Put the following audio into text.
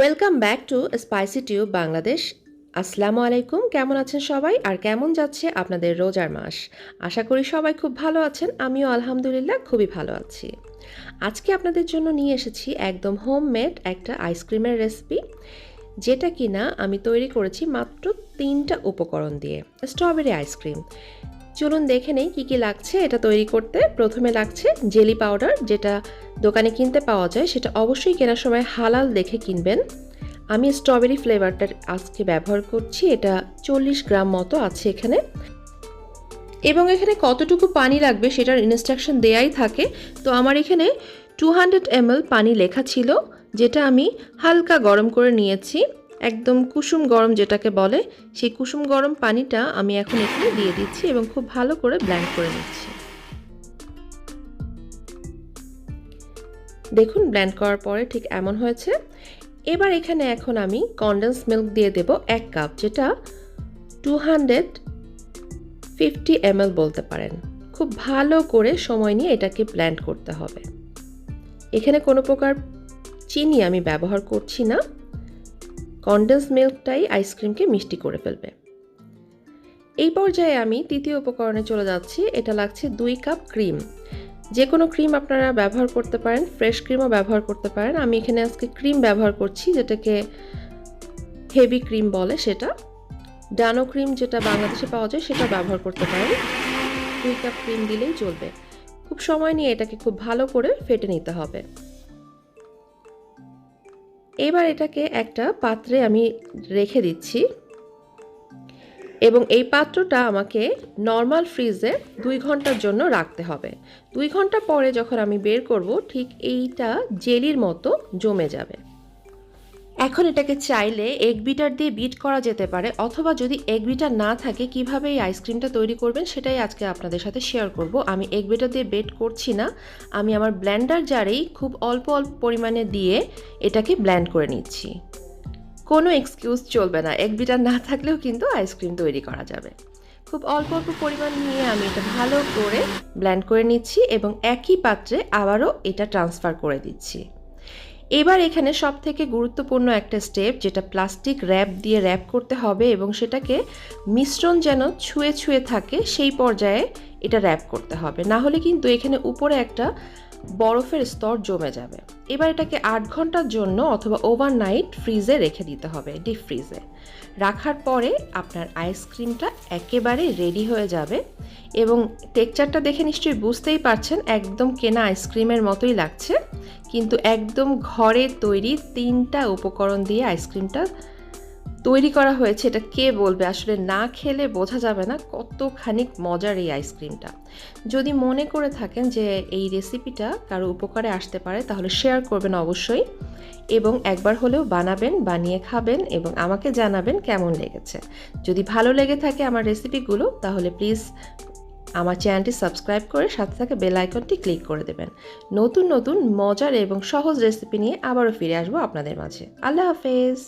Welcome back to spicy tube Bangladesh. আসসালামু আলাইকুম। কেমন আছেন সবাই আর কেমন যাচ্ছে আপনাদের রোজার মাস? আশা করি সবাই খুব ভালো আছেন। আমিও আলহামদুলিল্লাহ খুবই ভালো আছি। আজকে আপনাদের জন্য নিয়ে এসেছি একদম হোমমেড একটা আইসক্রিমের রেসিপি, যেটা কিনা আমি তৈরি করেছি মাত্র 3টা উপকরণ দিয়ে। Strawberry ice cream. চলুন দেখে নেই কী কী লাগছে এটা তৈরি করতে। প্রথমে লাগছে জেলি পাউডার, যেটা দোকানে কিনতে পাওয়া যায়। সেটা অবশ্যই কেনার সময় হালাল দেখে কিনবেন। আমি স্ট্রবেরি ফ্লেভারটা আজকে ব্যবহার করছি, এটা 40 গ্রাম মতো আছে এখানে। এবং এখানে কতটুকু পানি লাগবে সেটার ইনস্ট্রাকশন দেয়াই থাকে। তো আমার এখানে 200 ml পানি লেখা ছিল, যেটা আমি হালকা গরম করে নিয়েছি, একদম কুসুম গরম যেটাকে বলে। সেই কুসুম গরম পানিটা আমি এখন এখানে দিয়ে দিচ্ছি এবং খুব ভালো করে ব্লেন্ড করে নিচ্ছি। দেখুন, ব্লেন্ড করার পরে ঠিক এমন হয়েছে। এবার এখানে এখন আমি কনডেন্স মিল্ক দিয়ে দেব 1 কাপ, যেটা 250 ml বলতে পারেন। খুব ভালো করে সময় নিয়ে এটাকে ব্লেন্ড করতে হবে। এখানে কোনো প্রকার চিনি আমি ব্যবহার করছি না। কনডেন্স মিল্কটাই আইসক্রিমকে মিষ্টি করে ফেলবে। এই পর্যায়ে আমি তৃতীয় উপকরণে চলে যাচ্ছি। এটা লাগছে 2 কাপ ক্রিম। যে কোনো ক্রিম আপনারা ব্যবহার করতে পারেন, ফ্রেশ ক্রিমও ব্যবহার করতে পারেন। আমি এখানে আজকে ক্রিম ব্যবহার করছি, যেটাকে হেভি ক্রিম বলে। সেটা ডানো ক্রিম, যেটা বাংলাদেশে পাওয়া যায়, সেটা ব্যবহার করতে পারেন। 2 কাপ ক্রিম দিলেই চলবে। খুব সময় নিয়ে এটাকে খুব ভালো করে ফেটে নিতে হবে। এবার এটাকে একটা পাত্রে আমি রেখে দিচ্ছি এবং এই পাত্রটা আমাকে নর্মাল ফ্রিজে 2 ঘন্টার জন্য রাখতে হবে। 2 ঘন্টা পরে যখন আমি বের করব, ঠিক এইটা জেলির মতো জমে যাবে। এখন এটাকে চাইলে এগ বিটার দিয়ে বিট করা যেতে পারে, অথবা যদি এগ বিটার না থাকে কিভাবে এই আইসক্রিমটা তৈরি করবেন সেটাই আজকে আপনাদের সাথে শেয়ার করব। আমি এগ বিটার দিয়ে বেট করছি না, আমি আমার ব্লেন্ডার জারেই খুব অল্প অল্প পরিমাণে দিয়ে এটাকে ব্লেন্ড করে নিচ্ছি। কোনো এক্সকিউজ চলবে না, এগ বিটার না থাকলেও কিন্তু আইসক্রিম তৈরি করা যাবে। খুব অল্প অল্প পরিমাণ নিয়ে আমি এটা ভালো করে ব্লেন্ড করে নিচ্ছি এবং একই পাত্রে আবারও এটা ট্রান্সফার করে দিচ্ছি। এবার এখানে সবথেকে গুরুত্বপূর্ণ একটা স্টেপ, যেটা প্লাস্টিক র্যাপ দিয়ে র্যাপ করতে হবে এবং সেটাকে মিশ্রণ যেন ছুঁয়ে ছুঁয়ে থাকে সেই পর্যায়ে এটা র্যাপ করতে হবে, না হলে কিন্তু এখানে উপরে একটা বরফের স্তর জমে যাবে। এবার এটাকে 8 ঘন্টার জন্য অথবা ওভারনাইট ফ্রিজে রেখে দিতে হবে, ডিপ ফ্রিজে। রাখার পরে আপনার আইসক্রিমটা একেবারে রেডি হয়ে যাবে এবং টেক্সচারটা দেখে নিশ্চয়ই বুঝতেই পারছেন, একদম কেনা আইসক্রিমের মতোই লাগছে। কিন্তু একদম ঘরে তৈরি 3টা উপকরণ দিয়ে আইসক্রিমটা তৈরি করা হয়েছে। এটা কে বলবে, আসলে না খেলে বোঝা যাবে না কতখানি মজার এই আইসক্রিমটা। যদি মনে করে থাকেন যে এই রেসিপিটা কারো উপকারে আসতে পারে, তাহলে শেয়ার করবেন অবশ্যই এবং একবার হলেও বানাবেন, বানিয়ে খাবেন এবং আমাকে জানাবেন কেমন লেগেছে। যদি ভালো লেগে থাকে আমার রেসিপিগুলো, তাহলে প্লিজ আমার চ্যানেলটি সাবস্ক্রাইব করে সাথে থাকা বেল আইকনটি ক্লিক করে দেবেন। নতুন নতুন মজার এবং সহজ রেসিপি নিয়ে আবারও ফিরে আসবো আপনাদের মাঝে। আল্লাহ হাফেজ।